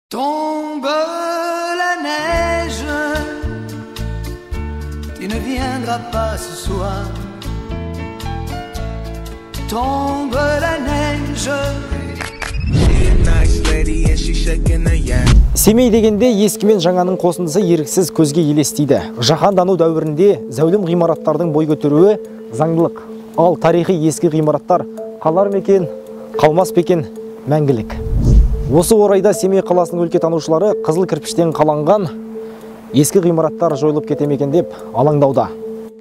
Tombe la neige, tu ne viendras pas ce soir. Tombe la neige. Семей дегенде ескі мен жаңаның қосындысы еріксіз көзге елестейді. Жаһандану дәуірінде зәулім ғимараттардың бой көтеруі заңдылық. Ал тарихи ескі ғимараттар қалар мекен, қалмас бекен мәңгілік. Осы орайда Семей қаласының өлкетанушылары қызыл кірпіштен қаланған ескі ғимараттар жойылып кете ме екен деп алаңдауда.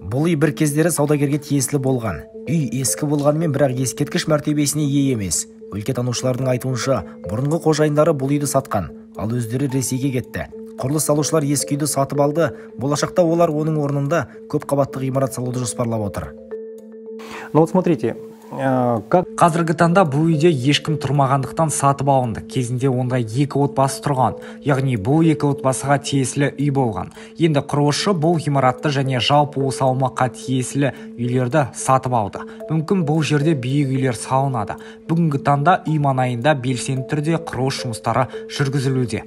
Бұл үй бір кездері саудагерге тиесілі болған. Үй ескі болғанымен бірақ ескерткіш мәртебесіне ие емес. Өлкетанушылардың айтуынша, бұрынғы қожайындары бұл үйді сатқан, ал өздері Ресейге кетті. Құрылыс салушылар ескі үйді сатып алды. Болашақта олар оның орнында көп қабатты ғимарат салуды жоспарлап отыр. Ну вот смотрите, қазіргі таңда бұл үйде ешкім тұрмағандықтан сатып алынды. Кезінде онда екі отбасы тұрған, яғни бұл екі отбасыға тиесілі үй болған. Енді құрылысшы бұл ғимаратты және жалпы осы аумаққа тиесілі үйлерді сатып алды. Мүмкін бұл жерде биік үйлер салынады. Бүгінгі таңда үй маңайында белсенді түрде құрылыс жұмыстары жүргізілуде.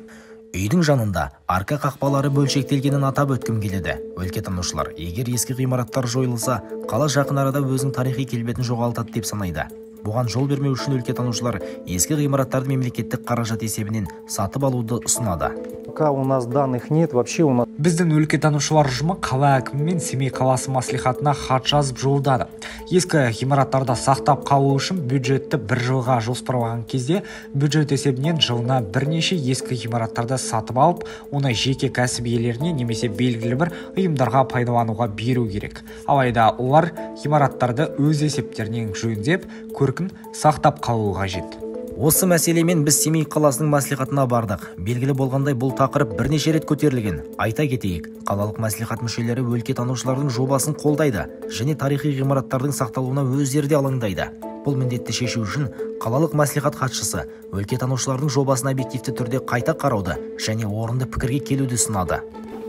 Үйдің жанында арка қақпалары бөлшектелгенін атап өткім келеді. Өлкетанушылар, егер ескі ғимараттар жойылса, қала жақын арада өзінің тарихи келбетін жоғалтады деп санайды. Бұған жол бермеу үшін өлкетанушылар ескі ғимараттарды мемлекеттік қаражат есебінен сатып алуды ұсынады. У нас данных нет, вообще у нас. Біздің өлкетанушылар ұжымы қала әкімі мен Семей қаласы мәслихатына хат жазып жолдады. Ескі ғимараттарда сақтап қалу үшін бюджетті бір жылға жоспарлаған кезде бюджет есебінен жылына бірнеше ескі ғимараттарды сатып алып, оны жеке кәсіп иелеріне немесе белгілі бір ұйымдарға пайдалануға беру керек. Алайда олар ғимараттарды өз есептерінен жөндеп, көркін сақтап қалуы қажет. Осы мәселемен біз Семей қаласының мәслихатына бардық. Белгілі болғандай бұл тақырып бірнеше рет көтерілген. Айта кетейік, қалалық мәслихат мүшелері өлкетанушылардың жобасын қолдайды және тарихи ғимараттардың сақталуына өздері де алаңдайды. Бұл міндетті шешу үшін қалалық мәслихат хатшысы өлкетанушылардың жобасын объективті түрде қайта қарауды және орынды пікірге келуді ұсынады.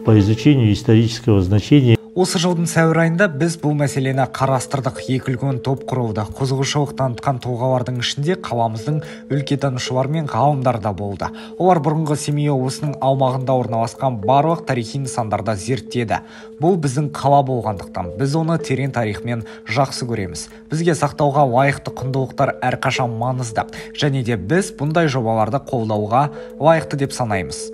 По изучению исторического значения. Осы жылдың сәуір айында біз бұл мәселені қарастырдық. Екі үлкен топ құрылды. Қызығушылық танытқан тұлғалардың ішінде қаламыздың өлкетанушылары мен ғалымдар да болды. Олар бұрынғы Семей облысының аумағында орналасқан барлық тарихи нысандарды зерттеді. Бұл біздің қала болғандықтан біз оны терең тарихымен жақсы көреміз. Бізге сақтауға лайықты құндылықтар әрқашан маңызды, және де біз бұндай жобаларды қолдауға лайықты деп санаймыз.